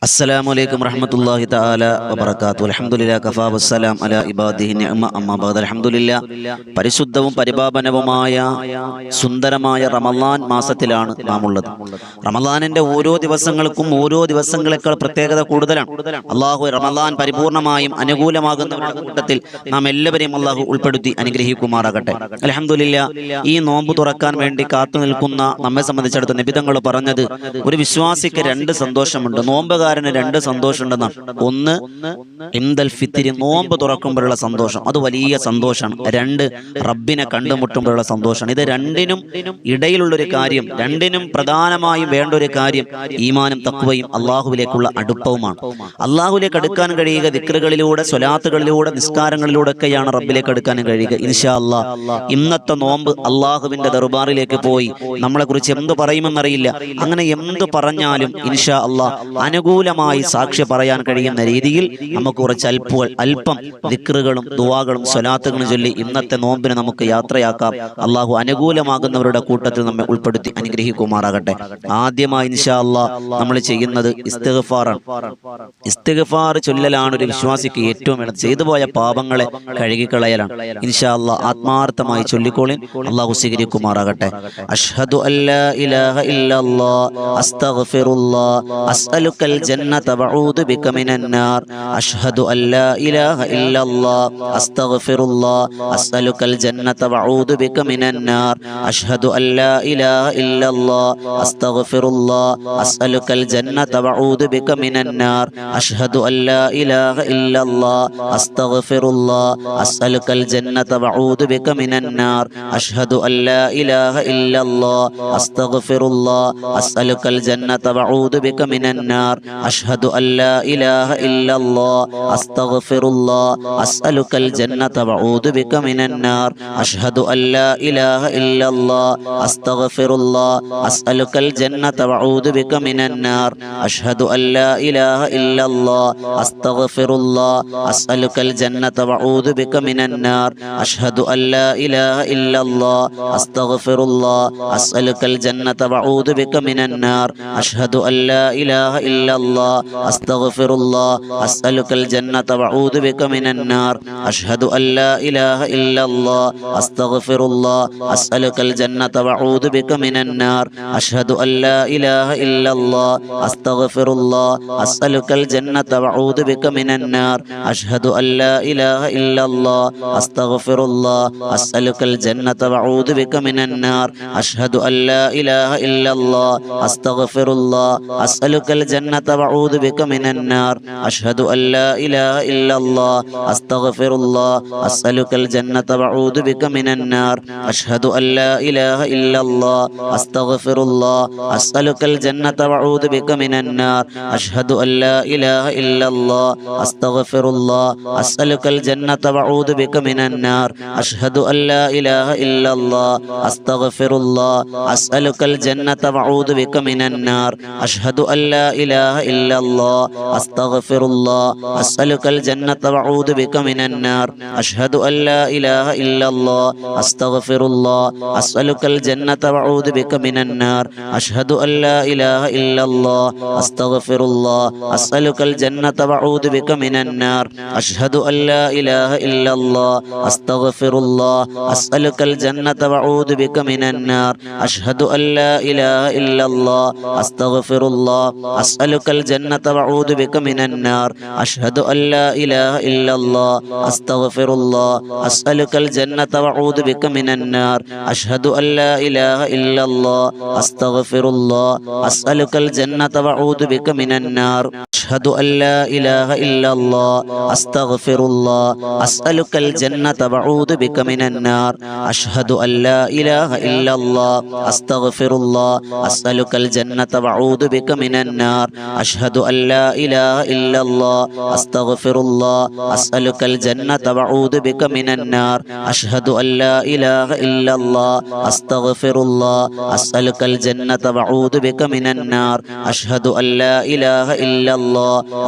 അസ്സലാമു അലൈക്കും വറഹ്മത്തുള്ളാഹി തആല വബറകാതുഹു. അൽഹംദുലില്ലാഹി കഫാ വസ്സലാം അലാ ഇബാദിഹി നിഅമ അമ്മാ ബഅദ്. അൽഹംദുലില്ലാഹ്, പരിശുദ്ധവും പരിപാവനവുമായ സുന്ദരമായ റമളാൻ മാസത്തിലാണ് നാം ഉള്ളത്. റമളാനിന്റെ ഓരോ ദിവസങ്ങൾക്കും ഓരോ ദിവസങ്ങളെക്കാൾ പ്രത്യേകത കൂടുതലാണ്. അല്ലാഹു റമളാൻ പരിപൂർണമായും അനുകൂലമാകുന്നവരുടെ കൂട്ടത്തിൽ നാം എല്ലാവരെയും അല്ലാഹു ഉൾപ്പെടുത്തി അനുഗ്രഹിക്കുമാറാകട്ടെ. അൽഹംദുലില്ലാഹ്, ഈ നോമ്പ് തുറക്കാൻ വേണ്ടി കാത്തു നിൽക്കുന്ന നമ്മെ സംബന്ധിച്ചിടത്തോളം നബി തങ്ങൾ പറഞ്ഞത്, ഒരു വിശ്വാസിക്ക് രണ്ട് സന്തോഷമുണ്ട്, നോമ്പുകാരന് രണ്ട് സന്തോഷമുണ്ടെന്നാണ്. ഒന്ന് ഇംദൽ ഫിത്രി, നോമ്പ് തുറക്കുമ്പോഴുള്ള സന്തോഷം, അത് വലിയ സന്തോഷമാണ്. രണ്ട് റബ്ബിനെ കണ്ടുമുട്ടുമ്പോഴുള്ള സന്തോഷമാണ്. ഇത് രണ്ടിനും ഇടയിലുള്ളൊരു കാര്യം, രണ്ടിനും പ്രധാനമായും വേണ്ട ഒരു കാര്യം ഈമാനും തഖ്വയും അള്ളാഹുവിലേക്കുള്ള അടുപ്പവുമാണ്. അള്ളാഹുവിലേക്ക് അടുക്കാൻ കഴിയുക ദിക്റുകളിലൂടെ, സ്വലാത്തുകളിലൂടെ, നിസ്കാരങ്ങളിലൂടെ ഒക്കെയാണ് റബ്ബിലേക്ക് അടുക്കാനും കഴിയുക. ഇൻഷാ അല്ലാഹ്, ഇന്നത്തെ നോമ്പ് അള്ളാഹുവിന്റെ ദർബാറിലേക്ക് പോയി നമ്മളെ കുറിച്ച് എന്ത് പറയുമെന്നറിയില്ല. അങ്ങനെ എന്ത് പറഞ്ഞാലും ഇൻഷാ അല്ലാഹ് അനുകൂലമായി സാക്ഷി പറയാൻ കഴിയുന്ന രീതിയിൽ നമുക്ക് കുറച്ച് അല്പം ദിക്റുകളും ദുആകളും സ്വലാത്തുകളും ചൊല്ലി ഇന്നത്തെ നോമ്പിനെ നമുക്ക് യാത്രയാക്കാം. അള്ളാഹു അനുകൂലമാകുന്നവരുടെ കൂട്ടത്തിൽ നമ്മെ ഉൾപ്പെടുത്തി അനുഗ്രഹിക്കുമാറാകട്ടെ. ആദ്യമായി ഇൻഷാ അല്ലാഹ് നമ്മൾ ചെയ്യുന്നത് ഇസ്തിഗ്ഫാറാണ്. ഇസ്തിഗ്ഫാർ ചൊല്ലലാണ് ഒരു വിശ്വാസിക്ക് ഏറ്റവും വേണ്ടത്. ചെയ്തുപോയ പാപങ്ങളെ കഴുകിക്കളയലാണ്. ഇൻഷാ അല്ലാഹ് ആത്മാർത്ഥമായി ചൊല്ലിക്കോളിൻ, അള്ളാഹു സ്വീകരിക്കുമാറാകട്ടെ. അഷ്ഹദു അല്ലാ ഇലാഹ ഇല്ലല്ലാഹ് അസ്തഗ്ഫിറുല്ലാഹ് അസ്അലുക്കൽ ജന്നത വഅഊദു ബിക മിനൻ നാർ. അഷ്ഹദു അല്ലാ ഇലാഹ ഇല്ലല്ലാഹ് അസ്തഗ്ഫിറുല്ലാഹ് അസ്അലുക്കൽ ജന്നത വഅഊദു ബിക മിനൻ നാർ. അഷ്ഹദു അല്ലാ ഇലാഹ ഇല്ലല്ലാഹ് അസ്തഗ്ഫിറുല്ലാഹ് അസ്അലുക്കൽ ജന്നത വഅഊദു ബിക മിനൻ നാർ. അഷ്ഹദു അല്ലാ ഇലാഹ ഇല്ലല്ലാഹ് അസ്തഗ്ഫിറുല്ലാഹ് അസ്അലുക്കൽ ജന്നത വഅഊദു ബിക മിനൻ നാർ. അഷ്ഹദു അല്ലാ ഇലാഹ ഇല്ലല്ലാഹ് അസ്തഗ്ഫിറുല്ലാഹ് അസ്അലുക്കൽ ജന്നത വഅഊദു ബിക മിനൻ നാർ. അഷ്ഹദു അല്ലാ ഇലാഹ ഇല്ലല്ലാഹ് അസ്തഗ്ഫിറുല്ലാഹ് അസ്അലുക്കൽ ജന്നത വഅഊദു ബിക മിനൻ നാർ. അഷ്ഹദു അല്ലാ ഇലാഹ ഇല്ലല്ലാഹ് അസ്തഗ്ഫിറുല്ലാഹ് അസ്അലുക്കൽ ജന്നത വഅഊദു ബിക മിനൻ നാർ. അഷ്ഹദു അല്ലാ ഇലാഹ ഇല്ലല്ലാഹ് അസ്തഗ്ഫിറുല്ലാഹ് അസ്അലുക്കൽ ജന്നത വഅഊദു ബിക മിനൻ നാർ. അഷ്ഹദു അല്ലാ ഇലാഹ ഇല്ലല്ലാഹ് അസ്തഗ്ഫിറുല്ലാഹ് അസ്അലുക്കൽ ജന്നത വഅഊദു ബിക മിനൻ നാർ. അഷ്ഹദു അല്ലാ ഇലാഹ ഇല്ലല്ലാഹ് അസ്തഗ്ഫിറുല്ലാഹ് അസ്അലുക്കൽ ജന്നത വഅഊദു ബിക മിനൻ നാർ. അഷ്ഹദു അല്ലാ ഇലാഹ ഇല്ലല്ലാഹ് അസ്തഗ്ഫിറുല്ലാഹ് അസ്അലുക്കൽ ജന്നത വഅഊദു ബിക മിനൻ നാർ. അഷ്ഹദു അല്ലാ ഇലാഹ ഇല്ലല്ലാഹ് അസ്തഗ്ഫിറുല്ലാഹ് അസ്അലുക്കൽ ജന്നത വഅഊദു ബിക മിനൻ നാർ. അഷ്ഹദു അല്ലാ ഇലാഹ ഇല്ലല്ലാഹ് അസ്തഗ്ഫിറുല്ലാഹ് അസ്അലുക്കൽ ജന്നത വഅഊദു ബിക മിനൻ നാർ. അഷ്ഹദു അല്ലാ ഇലാഹ ഇല്ലല്ലാഹ് അസ്തഗ്ഫിറുല്ലാഹ് അസ്അലുക്കൽ ജന്നത വഅഊദു ബിക മിനൻ നാർ. അഷ്ഹദു അല്ലാ ഇലാഹ ഇല്ലല്ലാഹ് അസ്തഗ്ഫിറുല്ലാഹ് അസ്അലുക്കൽ ജന്നത വഅഊദു ബിക മിനൻ നാർ. അഷ്ഹദു അല്ലാ ഇലാഹ ഇല്ലല്ലാഹ് അസ്തഗ്ഫിറുല്ലാഹ് അസ്അലുക്കൽ ജന്നത വഅഊദു ബിക മിനൻ നാർ. അഷ്ഹദു അല്ലാ ഇലാഹ ഇല്ലല്ലാഹ് അസ്തഗ്ഫിറുല്ലാഹ് അസ്അലുക്കൽ ജന്നത വഅഊദു ബിക മിനൻ നാർ. അഷ്ഹദു അല്ലാ ഇലാഹ ഇല്ലല്ലാഹ് അസ്തഗ്ഫിറുല്ലാഹ് അസ്അലുക്കൽ ജന്നത വഅഊദു ബിക മിനൻ നാർ. അഷ്ഹദു അല്ലാ ഇലാഹ ഇല്ലല്ലാഹ് അസ്തഗ്ഫിറുല്ലാഹ് അസ്അലുക്കൽ ജന്നത വഅഊദു ബിക മിനൻ നാർ. അഷ്ഹദു അല്ലാ ഇലാഹ ഇല്ലല്ലാഹ് അസ്തഗ്ഫിറുല്ലാഹ് അസ്അലുക്കൽ ജന്നത വഅഊദു ബിക മിനൻ നാർ. അഷ്ഹദു അല്ലാ ഇലാഹ ഇല്ലല്ലാഹ് അസ്തഗ്ഫിറുല്ലാഹ് അസ്അലുക്കൽ ജന്നത വഅഊദു ബിക മിനൻ നാർ. അഷ്ഹദു അല്ലാ ഇലാഹ ഇല്ലല്ലാഹ് അസ്തഗ്ഫിറുല്ലാഹ് അസ്അലുക്കൽ ജന്നത വഅഊദു ബിക മിനൻ നാർ. അഷ്ഹദു അല്ലാ ഇലാഹ ഇല്ലല്ലാഹ് അസ്തഗ്ഫിറുല്ലാഹ് അസ്അലുക്കൽ ജന്നത വഅഊദു ബിക മിനൻ നാർ. അഷ്ഹദു അല്ലാ ഇലാഹ ഇല്ലല്ലാഹ് അസ്തഗ്ഫിറുല്ലാഹ് അസ്അലുക്കൽ ജന്നത വഅഊദു ബിക മിനൻ നാർ. അഷ്ഹദു അല്ലാ ഇലാഹ ഇല്ലല്ലാഹ് അസ്തഗ്ഫിറുല്ലാഹ് അസ്അലുക്കൽ ജന്നത വഅഊദു ബിക മിനൻ നാർ. അഷ്ഹദു അല്ലാ ഇലാഹ ഇല്ലല്ലാഹ് അസ്തഗ്ഫിറുല്ലാഹ് അസ്അലുക്കൽ ജന്നത വഅഊദു ബിക മിനൻ നാർ. അഷ്ഹദു അല്ലാ ഇലാഹ ഇല്ലല്ലാഹ് അസ്തഗ്ഫിറുല്ലാഹ് അസ്അലുക്കൽ ജന്നത വഅഊദു ബിക മിനൻ നാർ. അഷ്ഹദു അല്ലാ ഇലാഹ ഇല്ലല്ലാഹ് അസ്തഗ്ഫിറുല്ലാഹ് അസ്അലുക്കൽ ജന്നത വഅഊദു ബിക മിനൻ നാർ. അഷ്ഹദു അല്ലാ ഇലാഹ ഇല്ലല്ലാഹ് അസ്തഗ്ഫിറുല്ലാഹ് അസ്അലുക്കൽ ജന്നത വഅഊദു ബിക മിനൻ നാർ. അഷ്ഹദു അല്ലാ ഇലാഹ ഇല്ലല്ലാഹ്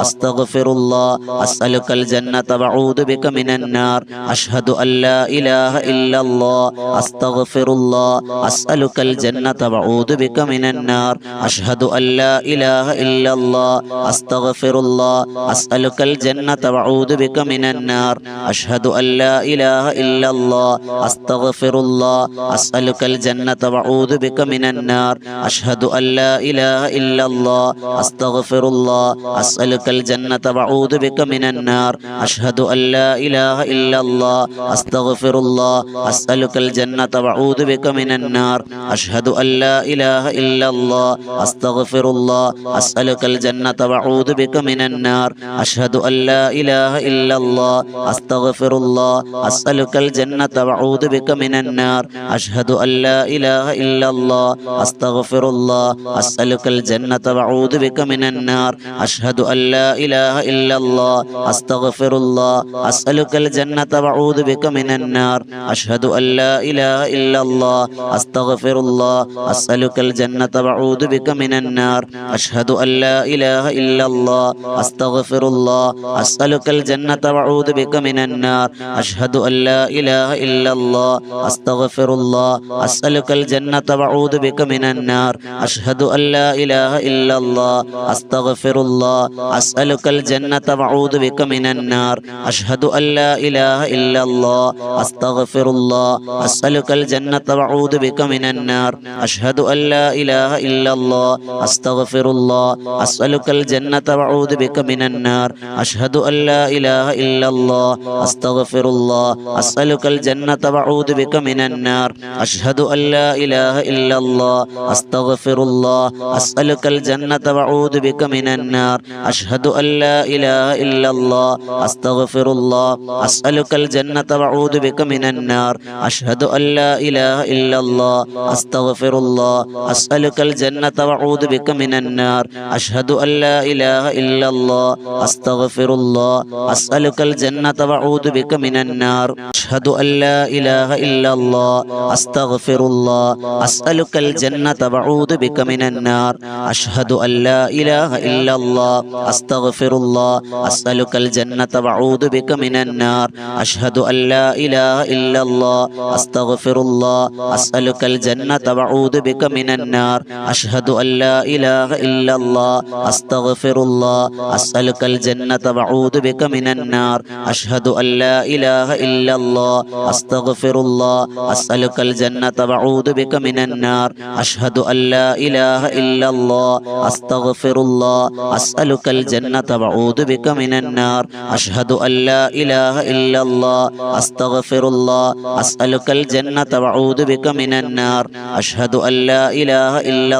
അസ്തഗ്ഫിറുല്ലാഹ് അസ്അലുക്കൽ ജന്നത വഅഊദു ബിക മിനൻ നാർ. അഷ്ഹദു അല്ലാ ഇലാഹ ഇല്ലല്ലാഹ് അസ്തഗ്ഫിറുല്ലാഹ് അസ്അലുക്കൽ ജന്നത വഅഊദു ബിക മിനൻ നാർ. അഷ്ഹദു അല്ലാ ഇലാഹ ഇല്ലല്ലാഹ് الله أستغفر الله أسألك الجنة وأعوذ بك من النار أشهد أن لا إله إلا الله أستغفر الله أسألك الجنة وأعوذ بك من النار أشهد أن لا إله إلا الله أستغفر الله أسألك الجنة وأعوذ بك من النار أشهد أن لا إله إلا الله أستغفر الله أسألك الجنة وأعوذ بك من النار أشهد أن لا إله إلا الله أستغفر الله أسألك الجنة وأعوذ بك من النار أشهد أن لا إله إلا الله أستغفر الله أسألك الجنة وأعوذ بك من النار أشهد أن لا إله إلا الله أستغفر الله أسألك الجنة وأعوذ بك من النار أشهد أن لا إله إلا الله أستغفر الله أسألك الجنة وأعوذ بك من النار أشهد أن لا إله إلا الله أستغفر الله أسألك الجنة وأعوذ بك من النار أشهد أن لا إله إلا الله أستغفر الله أسألك الجنة وأعوذ بك من النار أشهد أن لا إله إلا الله أستغفر الله أسألك الجنة وأعوذ بك من النار أشهد أن لا إله إلا الله أستغفر الله أسألك الجنة وأعوذ بك من النار أشهد أن لا إله إلا الله أستغفر الله أسألك الجنة وأعوذ بك من النار أشهد أن لا إله إلا الله أستغفر الله أسألك الجنة وأعوذ بك من النار أشهد أن لا إله إلا الله أستغفر الله أسألك الجنة وأعوذ بك من النار أشهد أن لا إله إلا الله أستغفر الله أسألك الجنة وأعوذ بك من النار أشهد أن لا إله إلا الله أستغفر الله أسألك الجنة وأعوذ بك من النار أشهد أن لا إله إلا الله أستغفر الله أسألك الجنة وأعوذ بك من النار أشهد أن لا إله إلا الله أستغفر الله أسألك الجنة وأعوذ بك من النار أشهد أن لا إله إلا الله أستغفر الله أسألك الجنة وأعوذ بك من النار أشهد أن لا إله إلا الله أستغفر الله أسألك الجنة وأعوذ بك من النار أشهد أن لا إله إلا الله أستغفر الله أسألك الجنة وأعوذ بك من النار أشهد أن لا إله إلا الله أستغفر الله أسألك الجنة وأعوذ بك من النار أشهد أن لا إله إلا الله أستغفر الله أسألك الجنة وأعوذ بك من النار أشهد أن لا إله إلا الله أستغفر الله أسألك الجنة وأعوذ بك من النار أشهد أن لا إله إلا الله أستغفر الله أسألك الجنة وأعوذ بك من النار أشهد أن لا إله إلا الله أستغفر الله أسألك الجنة وأعوذ بك من النار أشهد أن لا إله إلا الله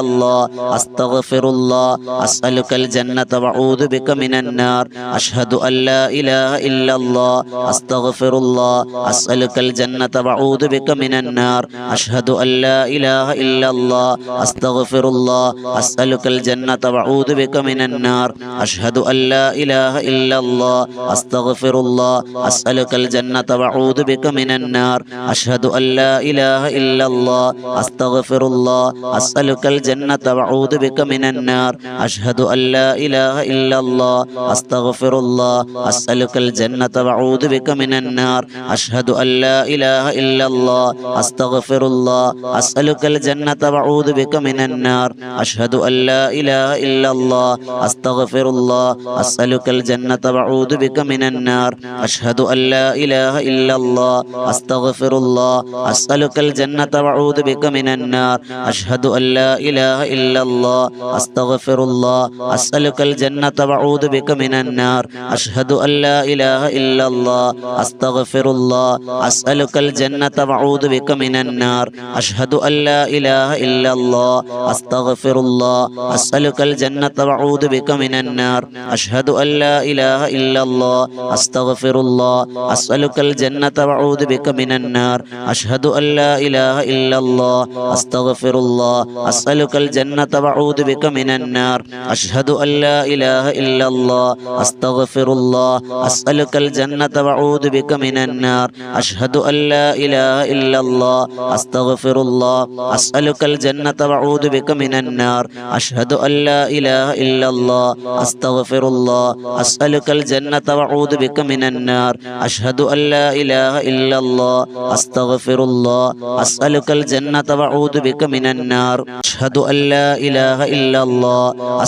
أستغفر الله أسألك الجنة وأعوذ بك من النار أشهد أن لا إله إلا الله أستغفر الله أسألك الجنة وأعوذ بك من النار أشهد أن لا إله إلا الله أستغفر الله أسألك الجنة وأعوذ بك من النار أشهد أن لا إله إلا الله أستغفر الله أسألك الجنة وأعوذ بك من النار أشهد أن لا إله إلا الله أستغفر الله أسألك الجنة وأعوذ بك من النار أشهد أن لا إله إلا الله أستغفر الله أسألك الجنة وأعوذ بك من النار أشهد أن لا إله إلا الله أستغفر الله أسألك الجنة وأعوذ بك من النار أشهد أن لا إله إلا الله أستغفر الله أسألك الجنة وأعوذ بك من النار أشهد أن لا إله إلا الله أستغفر الله أسألك الجنة وأعوذ بك من النار أشهد أن لا إله إلا الله أستغفر الله أسألك الجنة وأعوذ بك من النار أشهد أن لا إله إلا الله أستغفر الله أسألك الجنة وأعوذ بك من النار أشهد أن لا إله إلا الله أستغفر الله أسألك الجنة وأعوذ بك من النار أشهد أن لا إله إلا الله أستغفر الله أسألك الجنة وأعوذ بك من النار أشهد أن لا إله إلا الله أستغفر الله أسألك الجنة وأعوذ بك من النار أشهد أن لا إله إلا الله أستغفر الله أسألك الجنة وأعوذ بك من النار أشهد أن لا إله إلا الله أستغفر الله أسألك الجنة وأعوذ بك من النار أشهد أن لا إله إلا الله أستغفر الله أسألك الجنة وأعوذ بك من النار أشهد أن لا إله إلا الله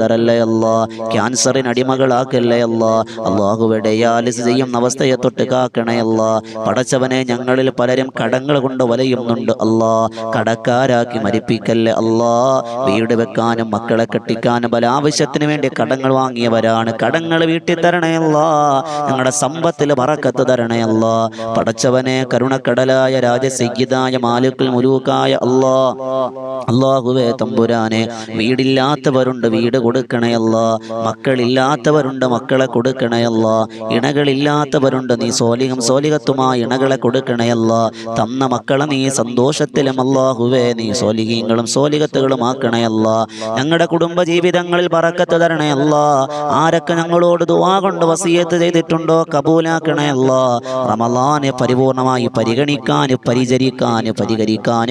തരല്ലേ അല്ലാ. ക്യാൻസറിന് അടിമകളാക്കല്ലേ അല്ലാ. അല്ലാഹുവേ ഡയാലിസിസ് ചെയ്യുന്ന അവസ്ഥയെ തൊട്ട് കാക്കണേ അല്ലാ. പടച്ചവനെ ഞങ്ങളിൽ പലരും കടങ്ങൾ കൊണ്ട് വലയുന്നുണ്ട് അല്ലാ. കടക്കാരാക്കി മരിപ്പിക്കല്ലേ അല്ലാ. വീട് വെക്കാനും മക്കളെ കെട്ടിക്കാനും പല ആവശ്യത്തിന് വേണ്ടി കടങ്ങൾ വാങ്ങിയവരാണ്. കടങ്ങൾ വീട്ടിൽ തരണേ അല്ലാ. ഞങ്ങളുടെ സമ്പത്തിൽ ബറക്കത്ത് തരണേ അല്ലാ. പടച്ചവനെ കരുണക്കടലായ രാജസയ്യിദായ മാലിക്കുൽ മുലൂക്കായ അല്ലാ. അല്ലാഹുവേ തമ്പുരാനെ വീടില്ലാത്തവരുണ്ട്, വീട് കൊടുക്കണേ അല്ലാ. മക്കളില്ലാത്തവരുണ്ട്, മക്കളെ കൊടുക്കണേ അല്ലാ. ഇണകളില്ലാത്തവരുണ്ട്, നീ സോലിഹത്തുമായ ഇണകളെ കൊടുക്കണേ അല്ലാ. തന്ന മക്കളെ നീ സന്തോഷത്തിലും അല്ലാഹുവേ നീ സോലിഹീങ്ങളും സോലിഹത്തുകളും ആക്കണേ അല്ലാ. ഞങ്ങളുടെ കുടുംബ ജീവിതങ്ങളിൽ ബറക്കത്ത് തരണേ അല്ലാ. ആരൊക്കെ ഞങ്ങളോട് ദുആ കൊണ്ട് വസിയത്ത് ചെയ്തിട്ടുണ്ടോ കബൂലാക്കണേ അല്ലാ. റമളാനെ പരിപൂർണമായി പരിഹരിക്കാൻ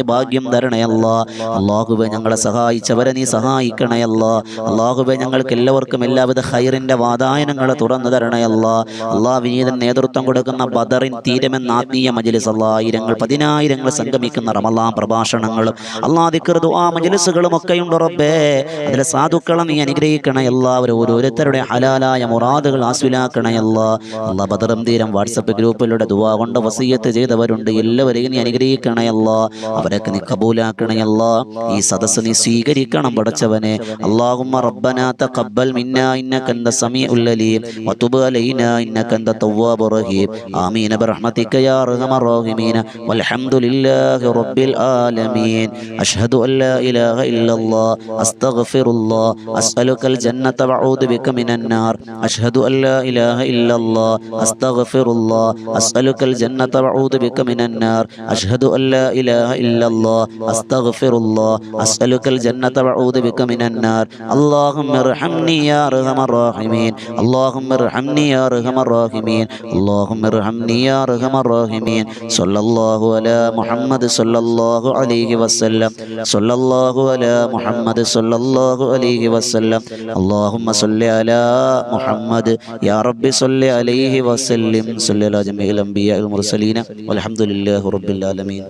ഭാഗ്യം തരണേ അല്ലാ. അല്ലാഹുവേ ഞങ്ങളെ സഹായിച്ചവരെ നീ സഹായിക്കണേ അല്ലാ. അല്ലാഹുവേ ഞങ്ങൾക്ക് എല്ലാവർക്കും എല്ലാവിധ ഖൈറിന്റെ വാതായനങ്ങളെ തുറന്നു തരണേ അല്ലാ. വിനീതൻ നേതൃത്വം കൊടുക്കുന്ന ബദറിൻ തീരമെന്ന ആത്മീയ മജ്ലിസ് ആയിരങ്ങൾ പതിനായിരങ്ങൾ സംഗമിക്കുന്ന റമളാൻ പ്രഭാഷണങ്ങളും ദിക്ർ ദുആ മജ്ലിസുകളും ഒക്കെയുണ്ട് റബ്ബേ. അതിലെ സാധുക്കളെ നീ അനുഗ്രഹിക്കണേ എല്ലാവരും ഓരോരുത്തരുടെ ഹലാലായ മുറാദുകൾ ആസ്വിലാക്കണേ അല്ലാ. ബദറും തീരം വാട്സപ്പ് ഗ്രൂപ്പിലൂടെ ദുആ കൊണ്ട് വസിയത്ത് ചെയ്തവരുണ്ട്, എല്ലാവരെയും നീ അനുഗ്രഹിക്കണേ അല്ലാ. അവരൊക്കെ നീ കബൂലാക്കണേ അല്ലാ. ഈ സദസ്സ് നീ സ്വീകരിക്കണം പടച്ചവനെ. അല്ലാഹുമ്മ റബ്ബനാ തഖബ്ബൽ മിന്നാ ഇന്നക അൻത സമീഉൽ അലീം വതുബ് അലൈനാ ഇന്നക അൻത തവ്വാബുർ റഹീം. ആമീൻ ബിറഹ്മതിക യാ അർഹമർ റഹീമീൻ. വൽഹംദുലില്ലാഹി റബ്ബിൽ ആലമീൻ. അഷ്ഹദു അൻ ലാ ഇലാഹ ഇല്ലല്ലാഹ് അസ്തഗ്ഫിറുല്ലാഹ് അസ്അലുകൽ ജന്നത വഅഊദു ബിക മിനൻ നാർ. അഷ്ഹദു അൻ ലാ ഇലാഹ ഇല്ലല്ലാഹ് അസ്തഗ്ഫിറുല്ലാഹ് അസ്അലുകൽ ജന്നത വഅഊദു ബിക മിനൻ നാർ. അഷ്ഹദു അൻ ലാ ഇലാഹ ഇല്ലല്ലാഹ് അസ്തഗ്ഫിറുല്ലാഹ് അസ്അലുകൽ ജന്നത വഅഊദു ബിക മിനൻ നാർ. അല്ലാഹുമ്മ ഇർഹംനി യാ അർഹമർ റഹീമീൻ. അല്ലാഹുമ്മ ഇർഹംനി യാ അർഹമർ റഹീമീൻ. അല്ലാഹുമ്മ ഇർഹംനി യാ അർഹമർ റഹീമീൻ. സല്ലല്ലാഹു അലാ മുഹമ്മദ് സല്ലല്ലാഹു അലൈഹി വസല്ലം. സല്ലല്ലാഹു അലാ മുഹമ്മദ് സല്ലല്ലാഹു അലൈഹി വസല്ലം. അല്ലാഹുമ്മ സല്ലി അലാ മുഹമ്മദ് യാ റബ്ബി സല്ലി അലൈഹി വസല്ലം. സല്ലല്ലാഹു അലാ ജമീഇൽ അംബിയാഇൽ മുർസലീന വൽഹംദുലില്ലാഹി റബ്ബിൽ ആലമീൻ.